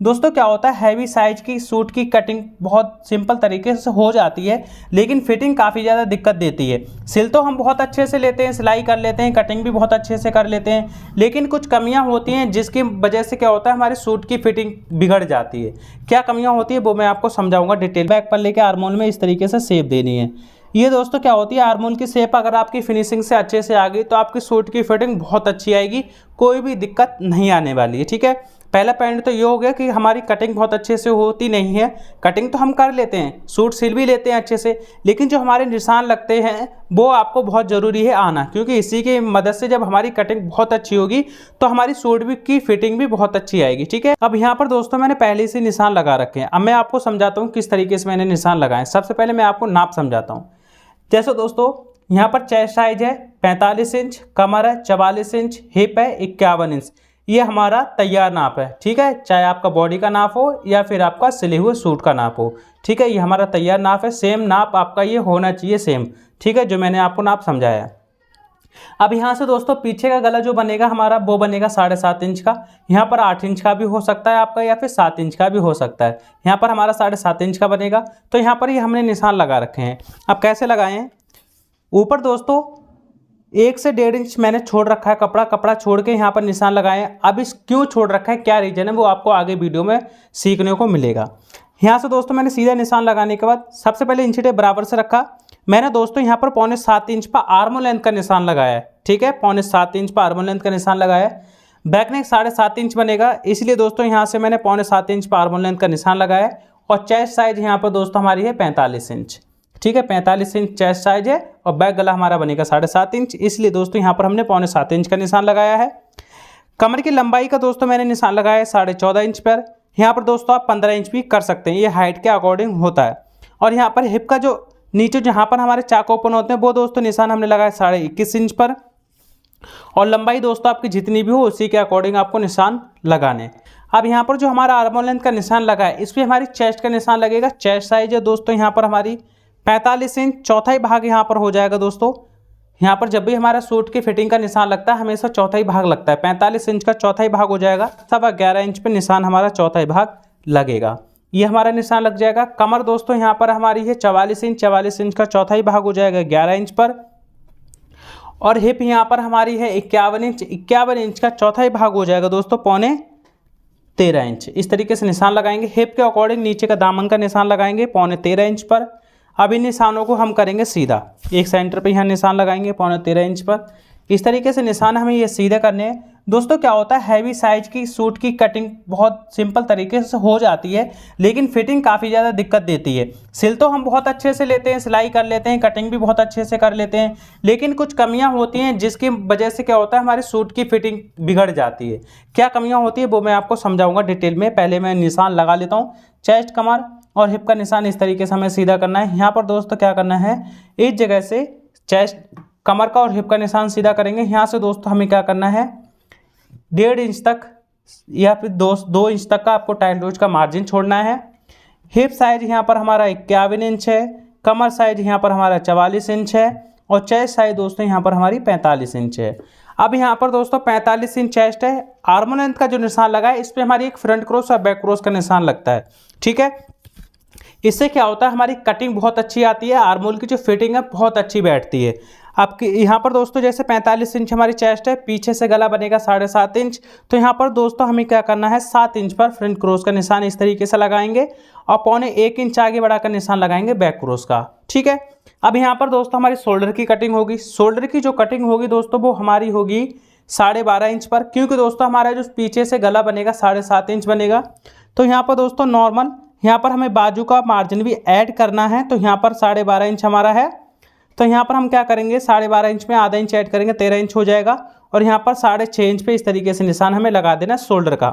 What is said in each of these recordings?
दोस्तों क्या होता है, हैवी साइज की सूट की कटिंग बहुत सिंपल तरीके से हो जाती है, लेकिन फिटिंग काफ़ी ज़्यादा दिक्कत देती है। सिल तो हम बहुत अच्छे से लेते हैं, सिलाई कर लेते हैं, कटिंग भी बहुत अच्छे से कर लेते हैं, लेकिन कुछ कमियां होती हैं जिसकी वजह से क्या होता है, हमारे सूट की फिटिंग बिगड़ जाती है। क्या कमियां होती है वो मैं आपको समझाऊंगा डिटेल। बैक पर लेके आर्मोल में इस तरीके से शेप देनी है। ये दोस्तों क्या होती है, आर्मोल की शेप अगर आपकी फिनिशिंग से अच्छे से आ गई तो आपकी सूट की फिटिंग बहुत अच्छी आएगी, कोई भी दिक्कत नहीं आने वाली है। ठीक है, पहला पॉइंट तो ये हो गया कि हमारी कटिंग बहुत अच्छे से होती नहीं है। कटिंग तो हम कर लेते हैं, सूट सिल भी लेते हैं अच्छे से, लेकिन जो हमारे निशान लगते हैं वो आपको बहुत ज़रूरी है आना, क्योंकि इसी की मदद से जब हमारी कटिंग बहुत अच्छी होगी तो हमारी सूट भी की फिटिंग भी बहुत अच्छी आएगी। ठीक है, अब यहाँ पर दोस्तों मैंने पहले से निशान लगा रखे हैं। अब मैं आपको समझाता हूँ किस तरीके से मैंने निशान लगाए। सबसे पहले मैं आपको नाप समझाता हूँ। जैसे दोस्तों यहाँ पर चेस्ट साइज है 45 इंच, कमर है 44 इंच, हिप है 51 इंच। ये हमारा तैयार नाप है। ठीक है, चाहे आपका बॉडी का नाप हो या फिर आपका सिले हुए सूट का नाप हो। ठीक है, ये हमारा तैयार नाप है। सेम नाप आपका ये होना चाहिए सेम। ठीक है, जो मैंने आपको नाप समझाया। अब यहाँ से दोस्तों पीछे का गला जो बनेगा हमारा वो बनेगा 7.5 इंच का। यहाँ पर 8 इंच का भी हो सकता है आपका, या फिर 7 इंच का भी हो सकता है। यहाँ पर हमारा 7.5 इंच का बनेगा। तो यहाँ पर ये हमने निशान लगा रखे हैं। अब कैसे लगाए हैं, ऊपर दोस्तों 1 से 1.5 इंच मैंने छोड़ रखा है कपड़ा छोड़ के यहाँ पर निशान लगाए हैं। अब इस क्यों छोड़ रखा है, क्या रीजन है, वो आपको आगे वीडियो में सीखने को मिलेगा। यहाँ से दोस्तों मैंने सीधा निशान लगाने के बाद सबसे पहले इंची टेप बराबर से रखा। मैंने दोस्तों यहाँ पर 6.25 इंच पर आर्म लेंथ का निशान लगाया है। ठीक है, 6.25 इंच पर आर्म लेंथ का निशान लगाया है। बैक नेक 7.5 इंच बनेगा, इसलिए दोस्तों यहाँ से मैंने 6.25 इंच पर आर्म लेंथ का निशान लगाया है। और चेस्ट साइज यहाँ पर दोस्तों हमारी है 45 इंच। ठीक है, 45 इंच चेस्ट साइज है और बैक गला हमारा बनेगा 7.5 इंच, इसलिए दोस्तों यहाँ पर हमने 6.25 इंच का निशान लगाया है। कमर की लंबाई का दोस्तों मैंने निशान लगाया है 14.5 इंच पर। यहाँ पर दोस्तों आप 15 इंच भी कर सकते हैं, ये हाइट के अकॉर्डिंग होता है। और यहाँ पर हिप का जो नीचे जहाँ पर हमारे चाक ओपन होते हैं वो दोस्तों निशान हमने लगाया 21.5 इंच पर। और लंबाई दोस्तों आपकी जितनी भी हो उसी के अकॉर्डिंग आपको निशान लगाने। अब यहाँ पर जो हमारा आर्म लेंथ का निशान लगा है इस पर हमारी चेस्ट का निशान लगेगा। चेस्ट साइज है दोस्तों यहाँ पर हमारी 45 इंच, चौथाई भाग यहाँ पर हो जाएगा दोस्तों। यहाँ पर जब भी हमारा सूट की फिटिंग का निशान लगता है हमेशा चौथाई भाग लगता है। 45 इंच का चौथाई भाग हो जाएगा, 11.25 इंच पे निशान हमारा चौथाई भाग लगेगा, ये हमारा निशान लग जाएगा। कमर दोस्तों यहाँ पर हमारी है 44 इंच, 44 इंच का चौथाई भाग हो जाएगा 11 इंच पर। और हिप यहाँ पर हमारी है 51 इंच, 51 इंच का चौथाई भाग हो जाएगा दोस्तों 13.25 इंच। इस तरीके से निशान लगाएंगे। हिप के अकॉर्डिंग नीचे का दामन का निशान लगाएंगे 13.25 इंच पर। अब इन निशानों को हम करेंगे सीधा, एक सेंटर पे यहाँ निशान लगाएंगे 13.25 इंच पर। इस तरीके से निशान हमें ये सीधे करने हैं। दोस्तों क्या होता है, हैवी साइज की सूट की कटिंग बहुत सिंपल तरीके से हो जाती है, लेकिन फिटिंग काफ़ी ज़्यादा दिक्कत देती है। सिल तो हम बहुत अच्छे से लेते हैं, सिलाई कर लेते हैं, कटिंग भी बहुत अच्छे से कर लेते हैं, लेकिन कुछ कमियां होती हैं जिसकी वजह से क्या होता है, हमारे सूट की फिटिंग बिगड़ जाती है। क्या कमियाँ होती है वो मैं आपको समझाऊँगा डिटेल में। पहले मैं निशान लगा लेता हूँ। चेस्ट, कमर और हिप का निशान इस तरीके से हमें सीधा करना है। यहाँ पर दोस्तों क्या करना है, इस जगह से चेस्ट, कमर का और हिप का निशान सीधा करेंगे। यहाँ से दोस्तों हमें क्या करना है, 1.5 इंच तक या फिर 2 इंच तक का आपको टाइट लूज का मार्जिन छोड़ना है। हिप साइज यहाँ पर हमारा 51 इंच है, कमर साइज यहाँ पर हमारा 44 इंच है और चेस्ट साइज दोस्तों यहाँ पर हमारी 45 इंच है। अब यहाँ पर दोस्तों 45 इंच चेस्ट है। आर्म लेंथ का जो निशान लगा है इस पर हमारी एक फ्रंट क्रॉस और बैक क्रॉस का निशान लगता है। ठीक है, इससे क्या होता है, हमारी कटिंग बहुत अच्छी आती है, आर्मोल की जो फिटिंग है बहुत अच्छी बैठती है। आपकी यहाँ पर दोस्तों जैसे 45 इंच हमारी चेस्ट है, पीछे से गला बनेगा 7.5 इंच, तो यहाँ पर दोस्तों हमें क्या करना है, 7 इंच पर फ्रंट क्रॉस का निशान इस तरीके से लगाएंगे और 1.25 इंच आगे बढ़ाकर निशान लगाएंगे बैक क्रॉस का। ठीक है, अब यहाँ पर दोस्तों हमारी शोल्डर की कटिंग होगी। शोल्डर की जो कटिंग होगी दोस्तों वो हमारी होगी 12.5 इंच पर, क्योंकि दोस्तों हमारा जो पीछे से गला बनेगा 7.5 इंच बनेगा। तो यहाँ पर दोस्तों नॉर्मल, यहाँ पर हमें बाजू का मार्जिन भी ऐड करना है, तो यहाँ पर 12.5 इंच हमारा है। तो यहाँ पर हम क्या करेंगे, 12.5 इंच में आधा इंच ऐड करेंगे, 13 इंच हो जाएगा। और यहाँ पर 6.5 इंच पे इस तरीके से निशान हमें लगा देना शोल्डर का।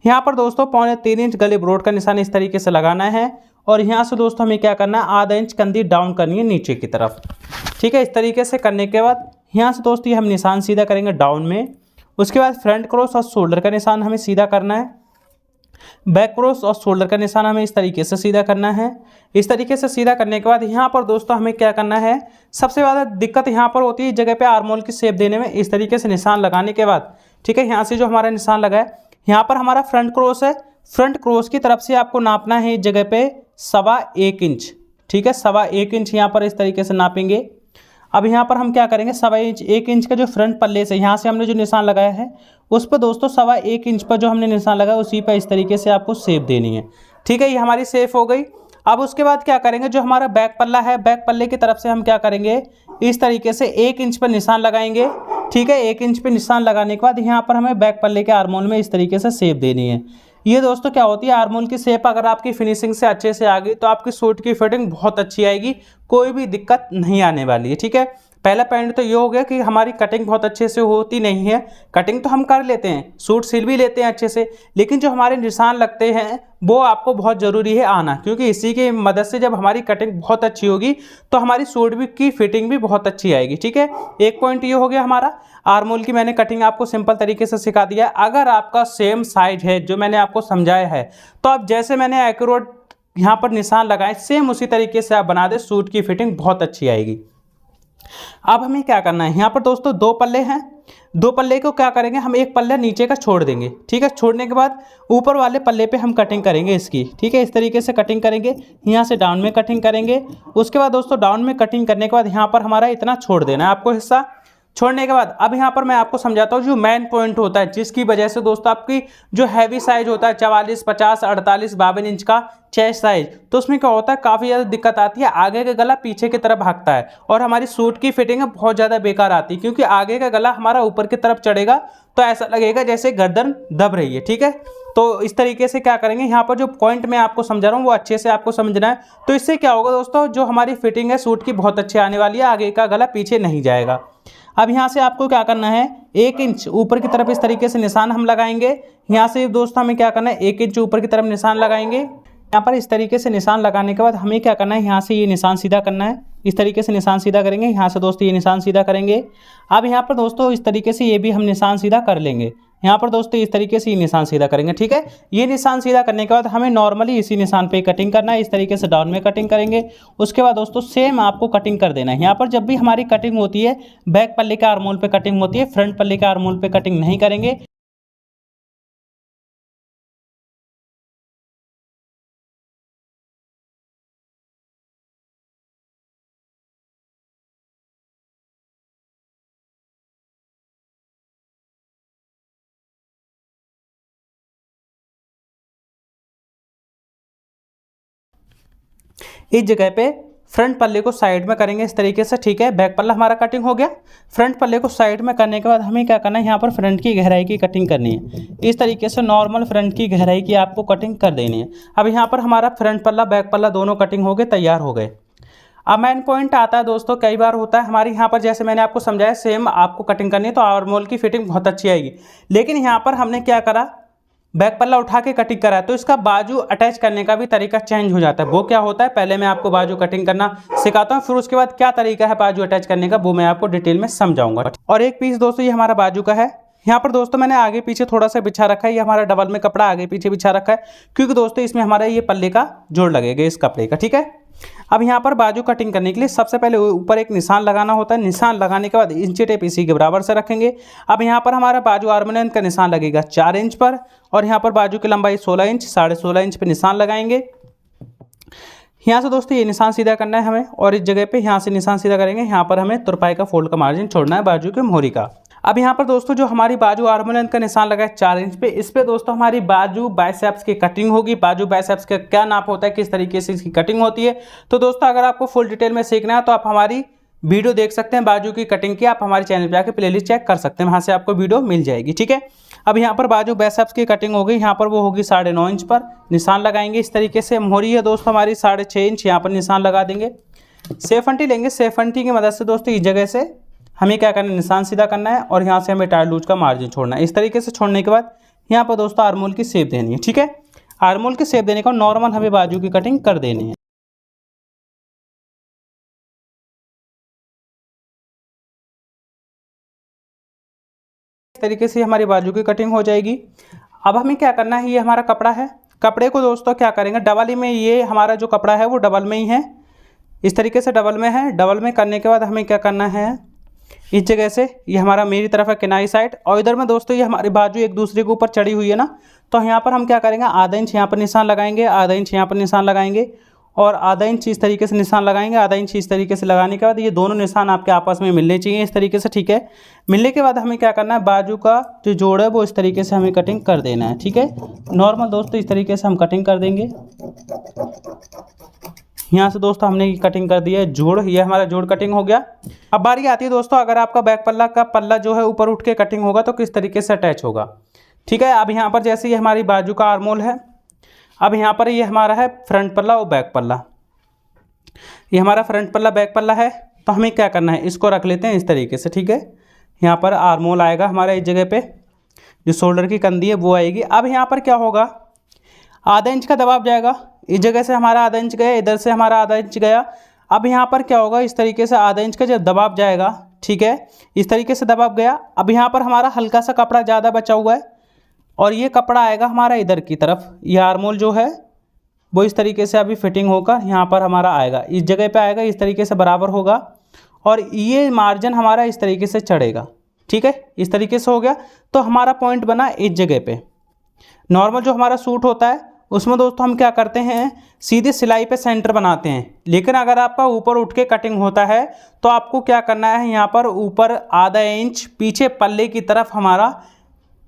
यहाँ पर दोस्तों 3.25 इंच गले ब्रोड का निशान इस तरीके से लगाना है। और यहाँ से दोस्तों हमें क्या करना है, आधा इंच कंधी डाउन करनी है नीचे की तरफ। ठीक है, इस तरीके से करने के बाद यहाँ से दोस्तों ये हम निशान सीधा करेंगे डाउन में। उसके बाद फ्रंट क्रॉस और शोल्डर का निशान हमें सीधा करना है। बैक क्रॉस और शोल्डर का निशान हमें इस तरीके से सीधा करना है। इस तरीके से सीधा करने के बाद यहाँ पर दोस्तों हमें क्या करना है, सबसे ज़्यादा दिक्कत यहाँ पर होती है जगह पे आर्मोल की शेप देने में। इस तरीके से निशान लगाने के बाद, ठीक है, यहाँ से जो हमारा निशान लगा है, यहाँ पर हमारा फ्रंट क्रॉस है, फ्रंट क्रॉस की तरफ से आपको नापना है इस जगह पे 1.25 इंच, ठीक है, 1.25 इंच यहाँ पर इस तरीके से नापेंगे। अब यहाँ पर हम क्या करेंगे, 1.25 इंच का जो फ्रंट पल्ले से यहाँ से हमने जो निशान लगाया है उस पर दोस्तों 1.25 इंच पर जो हमने निशान लगाया उसी पर इस तरीके से आपको शेप देनी है, ठीक है। ये हमारी शेप हो गई। अब उसके बाद क्या करेंगे, जो हमारा बैक पल्ला है, बैक पल्ले की तरफ से हम क्या करेंगे, इस तरीके से 1 इंच पर निशान लगाएंगे, ठीक है। 1 इंच पे निशान लगाने के बाद यहाँ पर हमें बैक पल्ले के आर्मोल में इस तरीके से शेप देनी है। ये दोस्तों क्या होती है, आर्मोल की शेप अगर आपकी फिनिशिंग से अच्छे से आ गई तो आपकी सूट की फिटिंग बहुत अच्छी आएगी, कोई भी दिक्कत नहीं आने वाली है, ठीक है। पहला पॉइंट तो ये हो गया कि हमारी कटिंग बहुत अच्छे से होती नहीं है। कटिंग तो हम कर लेते हैं, सूट सिल भी लेते हैं अच्छे से, लेकिन जो हमारे निशान लगते हैं वो आपको बहुत ज़रूरी है आना, क्योंकि इसी की मदद से जब हमारी कटिंग बहुत अच्छी होगी तो हमारी सूट भी की फिटिंग भी बहुत अच्छी आएगी, ठीक है। एक पॉइंट ये हो गया हमारा आर्मोल की, मैंने कटिंग आपको सिंपल तरीके से सिखा दिया है। अगर आपका सेम साइज है जो मैंने आपको समझाया है तो आप जैसे मैंने एक्यूरेट यहाँ पर निशान लगाए सेम उसी तरीके से आप बना दे, सूट की फिटिंग बहुत अच्छी आएगी। अब हमें क्या करना है, यहाँ पर दोस्तों 2 पल्ले हैं, 2 पल्ले को क्या करेंगे, हम एक पल्ला नीचे का छोड़ देंगे, ठीक है। छोड़ने के बाद ऊपर वाले पल्ले पे हम कटिंग करेंगे इसकी, ठीक है। इस तरीके से कटिंग करेंगे, यहाँ से डाउन में कटिंग करेंगे। उसके बाद दोस्तों डाउन में कटिंग करने के बाद यहाँ पर हमारा इतना छोड़ देना है आपको हिस्सा। छोड़ने के बाद अब यहाँ पर मैं आपको समझाता हूँ जो मेन पॉइंट होता है, जिसकी वजह से दोस्तों आपकी जो हैवी साइज होता है 44, 50, 48, 52 इंच का चेस्ट साइज, तो उसमें क्या होता है काफ़ी ज़्यादा दिक्कत आती है, आगे का गला पीछे की तरफ भागता है और हमारी सूट की फिटिंग बहुत ज़्यादा बेकार आती है, क्योंकि आगे का गला हमारा ऊपर की तरफ चढ़ेगा तो ऐसा लगेगा जैसे गर्दन दब रही है, ठीक है। तो इस तरीके से क्या करेंगे, यहाँ पर जो पॉइंट मैं आपको समझा रहा हूँ वो अच्छे से आपको समझना है। तो इससे क्या होगा दोस्तों, जो हमारी फिटिंग है सूट की बहुत अच्छी आने वाली है, आगे का गला पीछे नहीं जाएगा। अब यहाँ से आपको क्या करना है, 1 इंच ऊपर की तरफ इस तरीके से निशान हम लगाएंगे। यहाँ से दोस्तों हमें क्या करना है, 1 इंच ऊपर की तरफ निशान लगाएंगे। यहाँ पर इस तरीके से निशान लगाने के बाद हमें क्या करना है, यहाँ से ये निशान सीधा करना है, इस तरीके से निशान सीधा करेंगे। यहाँ से दोस्तों ये निशान सीधा करेंगे। अब यहाँ पर दोस्तों इस तरीके से ये भी हम निशान सीधा कर लेंगे। यहाँ पर दोस्तों इस तरीके से ये निशान सीधा करेंगे, ठीक है। ये निशान सीधा करने के बाद हमें नॉर्मली इसी निशान पे कटिंग करना है, इस तरीके से डाउन में कटिंग करेंगे। उसके बाद दोस्तों सेम आपको कटिंग कर देना है। यहाँ पर जब भी हमारी कटिंग होती है बैक पल्ले के आर्मोल पे कटिंग होती है, फ्रंट पल्ले के आर्मोल पे कटिंग नहीं करेंगे। इस जगह पे फ्रंट पल्ले को साइड में करेंगे इस तरीके से, ठीक है। बैक पल्ला हमारा कटिंग हो गया। फ्रंट पल्ले को साइड में करने के बाद हमें क्या करना है, यहाँ पर फ्रंट की गहराई की कटिंग करनी है। इस तरीके से नॉर्मल फ्रंट की गहराई की आपको कटिंग कर देनी है। अब यहाँ पर हमारा फ्रंट पल्ला बैक पल्ला दोनों कटिंग हो गए, तैयार हो गए। अब मेन पॉइंट आता है दोस्तों, कई बार होता है हमारे यहाँ पर जैसे मैंने आपको समझाया सेम आपको कटिंग करनी है तो आर्मोल की फिटिंग बहुत अच्छी आएगी, लेकिन यहाँ पर हमने क्या करा, बैक पल्ला उठा के कटिंग करा है तो इसका बाजू अटैच करने का भी तरीका चेंज हो जाता है। वो क्या होता है, पहले मैं आपको बाजू कटिंग करना सिखाता हूँ, फिर उसके बाद क्या तरीका है बाजू अटैच करने का वो मैं आपको डिटेल में समझाऊंगा। और एक पीस दोस्तों ये हमारा बाजू का है। यहाँ पर दोस्तों मैंने आगे पीछे थोड़ा सा बिछा रखा है, ये हमारा डबल में कपड़ा आगे पीछे बिछा रखा है, क्योंकि दोस्तों इसमें हमारा ये पल्ले का जोड़ लगेगा इस कपड़े का, ठीक है। अब यहाँ पर बाजू कटिंग करने के लिए सबसे पहले ऊपर एक निशान लगाना होता है। निशान लगाने के बाद इंची टेप इसी के बराबर से रखेंगे। अब यहाँ पर हमारा बाजू आर्म का निशान लगेगा 4 इंच पर, और यहाँ पर बाजू की लंबाई 16 इंच, 16.5 इंच पर निशान लगाएंगे। यहाँ से दोस्तों ये निशान सीधा करना है हमें, और इस जगह पे यहाँ से निशान सीधा करेंगे। यहाँ पर हमें तुरपाई का फोल्ड का मार्जिन छोड़ना है बाजू के मोहरी का। अब यहाँ पर दोस्तों जो हमारी बाजू आर्म लेंथ का निशान लगा है 4 इंच पे, इस पे दोस्तों हमारी बाजू बाइसेप्स की कटिंग होगी। बाजू बाइसेप्स का क्या नाप होता है, किस तरीके से इसकी कटिंग होती है, तो दोस्तों अगर आपको फुल डिटेल में सीखना है तो आप हमारी वीडियो देख सकते हैं बाजू की कटिंग की, आप हमारे चैनल पे आकर प्लेलिस्ट चेक कर सकते हैं, वहाँ से आपको वीडियो मिल जाएगी, ठीक है। अब यहाँ पर बाजू बाइसेप्स की कटिंग हो गई, यहाँ पर वो होगी 9.5 इंच पर निशान लगाएंगे। इस तरीके से मोहरी है दोस्तों हमारी 6.5 इंच, यहाँ पर निशान लगा देंगे। सेफंटी लेंगे, सेफंटी की मदद से दोस्तों इस जगह से हमें क्या करना है, निशान सीधा करना है, और यहाँ से हमें टायर लूज का मार्जिन छोड़ना है। इस तरीके से छोड़ने के बाद यहाँ पर दोस्तों आर्मोल की शेप देनी है, ठीक है। आर्मोल की शेप देने का नॉर्मल हमें बाजू की कटिंग कर देनी है। इस तरीके से हमारी बाजू की कटिंग हो जाएगी। अब हमें क्या करना है, ये हमारा कपड़ा है, कपड़े को दोस्तों क्या करेंगे, डबल ही में, ये हमारा जो कपड़ा है वो डबल में ही है, इस तरीके से डबल में है। डबल में करने के बाद हमें क्या करना है, इस जगह से ये हमारा मेरी तरफ है किनारी साइड, और इधर में दोस्तों ये हमारी बाजू एक दूसरे के ऊपर चढ़ी हुई है ना, तो यहाँ पर हम क्या करेंगे, आधा इंच यहाँ पर निशान लगाएंगे, आधा इंच यहाँ पर निशान लगाएंगे और आधा इंच इस तरीके से निशान लगाएंगे। आधा इंच इस तरीके से लगाने के बाद ये दोनों निशान आपके आपस में मिलने चाहिए इस तरीके से, ठीक है। मिलने के बाद हमें क्या करना है, बाजू का जो जोड़ है वो इस तरीके से हमें कटिंग कर देना है, ठीक है। नॉर्मल दोस्तों इस तरीके से हम कटिंग कर देंगे। यहाँ से दोस्तों हमने कटिंग कर दी है जोड़, ये हमारा जोड़ कटिंग हो गया। अब बारी आती है दोस्तों, अगर आपका बैक पल्ला का पल्ला जो है ऊपर उठ के कटिंग होगा तो किस तरीके से अटैच होगा, ठीक है। अब यहाँ पर जैसे ये हमारी बाजू का आर्मोल है, अब यहाँ पर ये हमारा है फ्रंट पल्ला और बैक पल्ला, ये हमारा फ्रंट पल्ला बैक पल्ला है। तो हमें क्या करना है, इसको रख लेते हैं इस तरीके से, ठीक है। यहाँ पर आर्मोल आएगा हमारा इस जगह पे, जो शोल्डर की कंधी है वो आएगी। अब यहाँ पर क्या होगा, आधा इंच का दबाव जाएगा, इस जगह से हमारा आधा इंच गया, इधर से हमारा आधा इंच गया। अब यहाँ पर क्या होगा, इस तरीके से आधा इंच का जब दबाव जाएगा, ठीक है, इस तरीके से दबाव गया। अब यहाँ पर हमारा हल्का सा कपड़ा ज़्यादा बचा हुआ है और ये कपड़ा आएगा हमारा इधर की तरफ, ये आर्मोल जो है वो इस तरीके से अभी फिटिंग होकर यहाँ पर हमारा आएगा, इस जगह पे आएगा, इस तरीके से बराबर होगा और ये मार्जिन हमारा इस तरीके से चढ़ेगा, ठीक है। इस तरीके से हो गया तो हमारा पॉइंट बना इस जगह पे। नॉर्मल जो हमारा सूट होता है उसमें दोस्तों हम क्या करते हैं, सीधे सिलाई पे सेंटर बनाते हैं, लेकिन अगर आपका ऊपर उठ के कटिंग होता है तो आपको क्या करना है, यहाँ पर ऊपर आधा इंच पीछे पल्ले की तरफ हमारा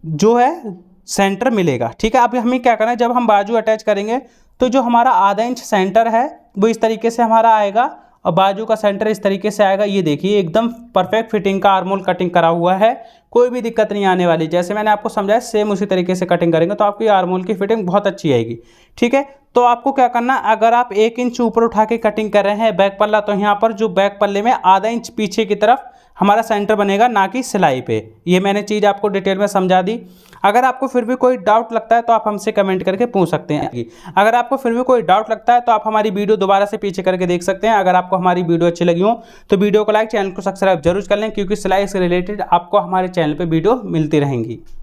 जो है सेंटर मिलेगा, ठीक है। अब हमें क्या करना है, जब हम बाजू अटैच करेंगे तो जो हमारा आधा इंच सेंटर है वो इस तरीके से हमारा आएगा और बाजू का सेंटर इस तरीके से आएगा। ये देखिए एकदम परफेक्ट फिटिंग का आर्मोल कटिंग करा हुआ है, कोई भी दिक्कत नहीं आने वाली। जैसे मैंने आपको समझाया सेम उसी तरीके से कटिंग करेंगे तो आपकी आर्मोल की फिटिंग बहुत अच्छी आएगी, ठीक है। तो आपको क्या करना, अगर आप 1 इंच ऊपर उठा के कटिंग कर रहे हैं बैक पल्ला, तो यहाँ पर जो बैक पल्ले में आधा इंच पीछे की तरफ हमारा सेंटर बनेगा, ना कि सिलाई पे। ये मैंने चीज़ आपको डिटेल में समझा दी। अगर आपको फिर भी कोई डाउट लगता है तो आप हमसे कमेंट करके पूछ सकते हैं। अगर आपको फिर भी कोई डाउट लगता है तो आप हमारी वीडियो दोबारा से पीछे करके देख सकते हैं। अगर आपको हमारी वीडियो अच्छी लगी हो तो वीडियो को लाइक, चैनल को सब्सक्राइब जरूर कर लें, क्योंकि सिलाई से रिलेटेड आपको हमारे चैनल पर वीडियो मिलती रहेंगी।